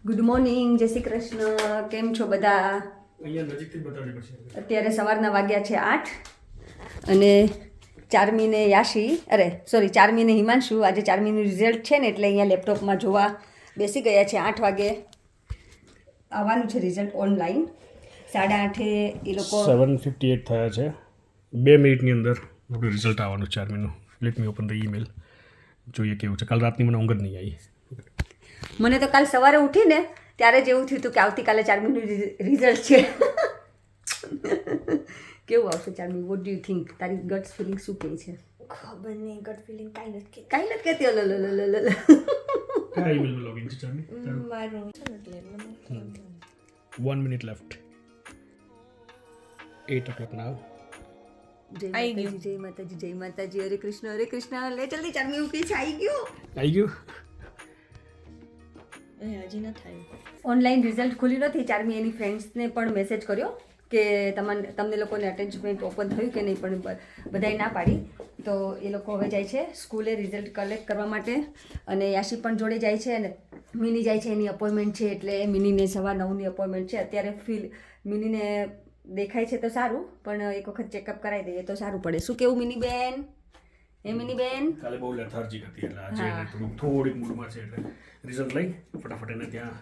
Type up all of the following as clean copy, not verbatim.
Good morning, જય શ્રી કૃષ્ણ. કેમ છો બધા? અત્યારે સવારના વાગ્યા છે 8 અને ચાર્મીને યાશી ચાર્મીને હિમાંશુ આજે ચાર્મીનું રિઝલ્ટ છે ને એટલે અહીંયા લેપટોપમાં જોવા બેસી ગયા છે. 8 વાગે આવવાનું છે રિઝલ્ટ ઓનલાઈન. 8:30 એ લોકો 7:58 થયા છે. 2 મિનિટની અંદર આપણું રિઝલ્ટ આવવાનું છે ચાર્મીનું. Let me open the email. જોઈએ કેવું છે. કાલ રાતની મને ઊંઘ જ નહીં આવી. મને તો કાલ સવારે ઉઠીને ત્યારે જ એવું થયું હતું કે આવતીકાલે ચાર્મીનું રિઝલ્ટ છે. કેવું આવશે Charmi? What do you think? તારી ગટ્સ ફિલિંગ શું કહે છે? ખબર નહીં, ગટ ફિલિંગ કાંઈ નથી કહેતી. કયા ઈમેલમાં લોગિન છે ચાર્મી? મારું છે ને એટલે 1 મિનિટ લેફ્ટ. 8 o'clock now. જય માતાજી, જય માતાજી. હરે કૃષ્ણ. લે જલ્દી ચાર્મી એવું કહે છે. આવી ગયું. હજી ન થાય. ઓનલાઈન રિઝલ્ટ ખુલ્યું નથી. ચાર્મી એની ફ્રેન્ડ્સને પણ મેસેજ કર્યો કે તમને લોકોને અટેચમેન્ટ ઓપન થયું કે નહીં, પણ બધાએ ના પાડી. તો એ લોકો હવે જાય છે સ્કૂલે રિઝલ્ટ કલેક્ટ કરવા માટે અને યાશી પણ જોડે જાય છે અને મિની જાય છે. એની અપોઇન્ટમેન્ટ છે એટલે મિનીને 9:15ની અપોઇન્ટમેન્ટ છે. અત્યારે મિનીને દેખાય છે તો સારું, પણ એક વખત ચેકઅપ કરાવી દઈએ તો સારું પડે. શું કેવું મિની બેન? મિની બેન કાલે બહુ લેથાર્જી હતી એટલે આજે એને થોડીક મૂડમાં છે એટલે રિઝલ્ટ લઈ ફટાફટ એને ત્યાં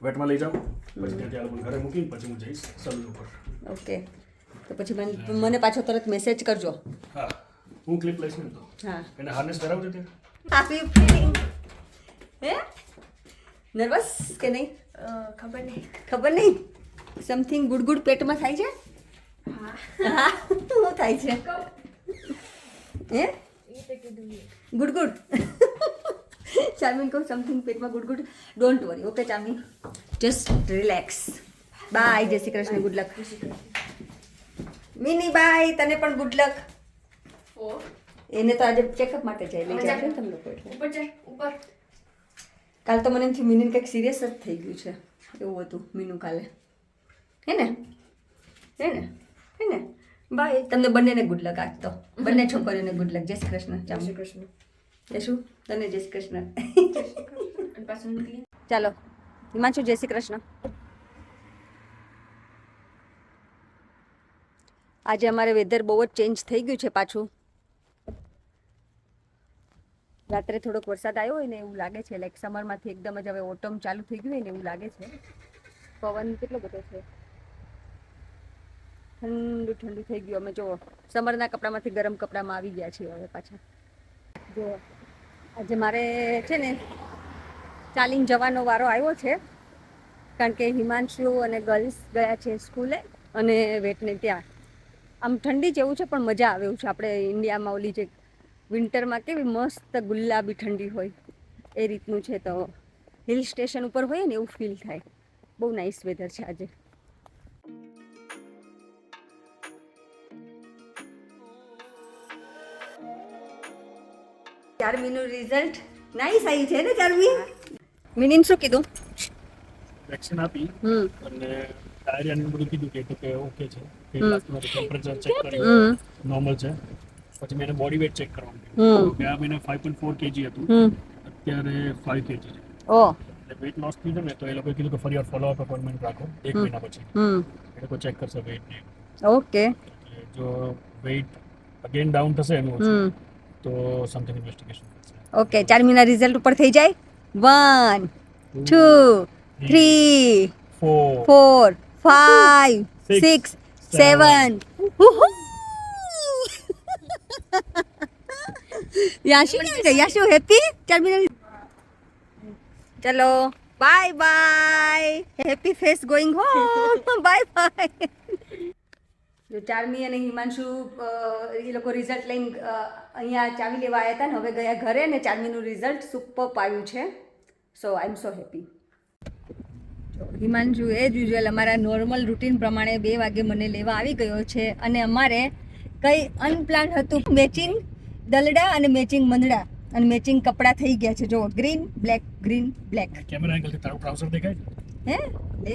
વેટમાં લઈ જાઉં, પછી ત્યાં ઘરે મૂકીને પછી હું જઈશ સલૂન ઉપર. ઓકે, તો પછી મને પાછો તરત મેસેજ કરજો. હા, હું ક્લિપ લઈશ ને તો. હા, એને હાર્નેસ કરાવજો ત્યાં. હાપી ફીલિંગ હે? નર્વસ કે નહીં? ખબર નહીં. સમથિંગ ગુડ પેટમાં થાય છે? હા, શું થાય છે? હે? ગુડ ચાર્મી કહું સમથિંગ પેટમાં good. Don't worry. Okay Charmi, just relax. Bye. Jai Shri Krishna. Good luck. Mini bye. તને પણ ગુડ લક. એને તો આજે ચેકઅપ માટે જાય લઈ જાય ને તમે લોકો એટલે ઉપર કાલ તો મને એમ થયું મિનીને કંઈક સિરિયસ જ થઈ ગયું છે એવું હતું મીનું કાલે. હે ને બાય. તમને બંનેને ગુડ લક. આજ તો બંને છોકરીઓને ગુડ લક. જય શ્રી કૃષ્ણ. જય શ્રી કૃષ્ણ. જયશું તને જય શ્રી કૃષ્ણ. અને પાછું નીકળી ચાલો હિમાંશુ, જય શ્રી કૃષ્ણ. આજે અમારે વેધર બહુ જ ચેન્જ થઈ ગયું છે પાછું. રાત્રે થોડોક વરસાદ આવ્યો હોય ને એવું લાગે છે. લાઈક સમરમાંથી એકદમ જ હવે ઓટમ ચાલુ થઈ ગયું હોય ને એવું લાગે છે. પવન કેટલો બધો છે. ઠંડુ થઈ ગયું. અમે જો સમરના કપડામાંથી ગરમ કપડામાં આવી ગયા છીએ હવે પાછા. જો આજે મારે છે ને ચાલીને જવાનો વારો આવ્યો છે, કારણ કે હિમાંશુ અને ગર્લ્સ ગયા છે સ્કૂલે અને વેટને ત્યાં. આમ ઠંડી જેવું છે પણ મજા આવે એવું છે. આપણે ઇન્ડિયામાં ઓલી જે વિન્ટરમાં કેવી મસ્ત ગુલાબી ઠંડી હોય એ રીતનું છે. તો હિલ સ્ટેશન ઉપર હોય ને એવું ફીલ થાય. બહુ નાઇસ વેધર છે આજે. ચાર્મીનું રિઝલ્ટ નાઇસ આવ્યું છે ને ચાર્મી? મિનીને શું કીધું? વેક્સિન આપી અને ડાયરિયાનું બધું કીધું કે ઓકે છે. ટેમ્પરેચર ચેક કર્યું, નોર્મલ છે. પછી મેં બોડી વેટ ચેક કરવાનું. ગયા મહિને 5.4 kg હતું, અત્યારે 5 kg છે. વેઇટ લોસ થયું ને તો એ લોકોએ કીધું કે ફરી ફોલોઅપ અપોઇન્ટમેન્ટ રાખો 1 મહિના પછી. એ લોકો ચેક કરશે વેઇટને. ઓકે, જો વેઇટ અગેન ડાઉન થશે એનું ઓછું તો સમથિંગ ઇન્વેસ્ટિગેશન કરશે. ઓકે. ચાર્મીના રિઝલ્ટ ઉપર થઈ જાય. 1 2 3 4 5 6 7. યાશુ કેમ છે? યાશુ હેપી? ચાર્મીના ચલો bye bye. Happy face going home. Bye. જો ચાર્મી અને હિમાંશુ એ લોકો રિઝલ્ટ લઈને અહીંયા ચાવી લેવા આવ્યા હતા ને હવે ગયા ઘરે ને ચાર્મીનું રિઝલ્ટ સુપર આવ્યું છે. So I am so happy. Himanshu as usual અમારા નોર્મલ રૂટીન પ્રમાણે 2 વાગે મને લેવા આવી ગયો છે અને અમારે કંઈ અનપ્લાન હતું. મેચિંગ દલડા અને મેચિંગ મંદડા અને મેચિંગ કપડાં થઈ ગયા છે. જો ગ્રીન બ્લેક કેમેરા એંગલથી તારું ટ્રાઉઝર દેખાય છે? હે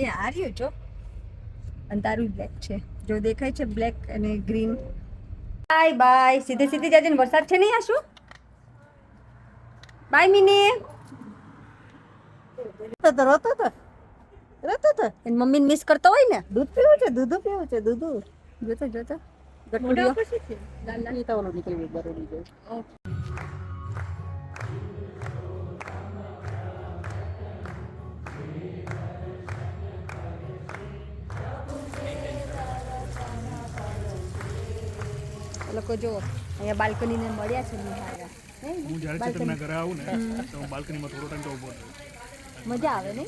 એ આ રહ્યું જો, અને તારું બ્લેક છે જો દેખાય છે, બ્લેક અને ગ્રીન. બાય. સીધી જાજે ને. વરસાદ છે નહીં આ શું? By mini. એની મમ્મીને મિસ કરતો હોય ને દૂધ પીવું છે દૂધ પીવું છે દૂધ જોતો જોતો ગટુડીઓ નીકળી બરોડી જાય એ લોકો જો અહીંયા બાલ્કનીને મળ્યા છે નિહાળવા. હે? હું જ્યારે ચેતનના ઘરે આવું ને તો હું બાલ્કનીમાં થોડો ટાઈમ તો ઊભો રહું. મજા આવે ને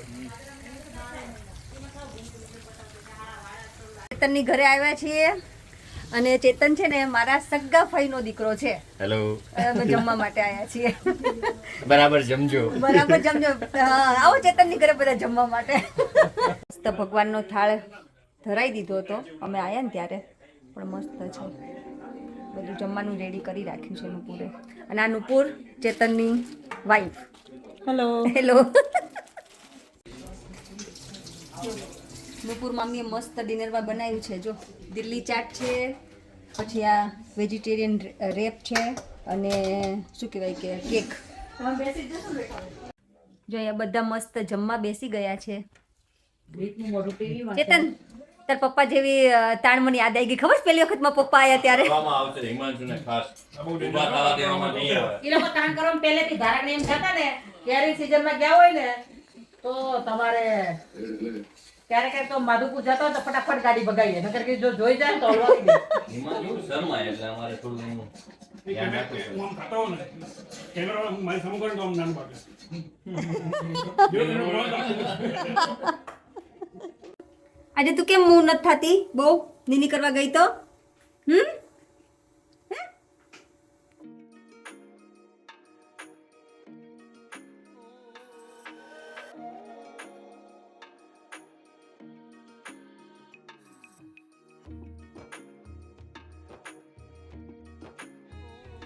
ચેતનની ઘરે આવ્યા છીએ અને ચેતન છે ને મારા સગા ફઈનો દીકરો છે. હેલો અમે જમવા માટે આવ્યા છીએ. બરાબર જમજો બરાબર જમજો. હા, આવો ચેતનની ઘરે બધા જમવા માટે. મસ્ત ભગવાનનો થાળ ધરાઈ દીધો હતો અમે આવ્યા ને ત્યારે, પણ મસ્ત છે. બધું જમવાનું રેડી કરી રાખ્યું છે નુપુરે. અને આ નુપુર ચેતનની વાઈફ. Hello hello. નુપુર મમ્મીએ મસ્ત ડિનરમાં બનાવ્યું છે. જો દિલ્હી ચાટ છે, પછી આ વેજીટેરિયન રેપ છે અને શું કહેવાય કે કેક. જો અહીંયા બધા મસ્ત જમવા બેસી ગયા છે. ચેતન તાર પપ્પા જેવી તાણ મને યાદ આવી ગઈ. ખબર છે પેલી વખતમાં પપ્પા આવ્યા ત્યારે આવશે હિમાંશુને ખાસ ઊભા થવા દેવામાં નહીં આવે એ લોકો કામ કરવા પહેલેથી ધારકને એમ થતા ને કેરી સીઝનમાં ગયા હોય ને તો તમારે ક્યારેક તો માધુપુર જતો હોય તો ફટાફટ ગાડી ભગાવીએ નકર કે જો જોઈ જાય ને તો હલવાઈ દે હિમાંશુ શર્મા એટલે અમારે થોડું ધ્યાન રાખવું હું આમ ખાતો હોઉં ને કેમેરા મારી સામે કરે તો આમ નાનું બાકી. આજે તું કેમ મૂવ નથી થતી? બહુ નીની કરવા ગઈ તો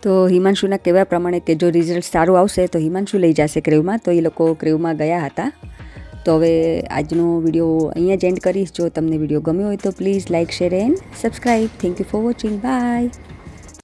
તો હિમાંશુના કહેવા પ્રમાણે કે જો રિઝલ્ટ સારું આવશે તો હિમાંશુ લઈ જશે ક્રેવમાં. તો એ લોકો ક્રેવમાં ગયા હતા. તો હવે આજનો વિડીયો અહીંયા જ એન્ડ કરીશ. જો તમને વિડીયો ગમ્યો હોય તો please like share and subscribe. Thank you for watching. By.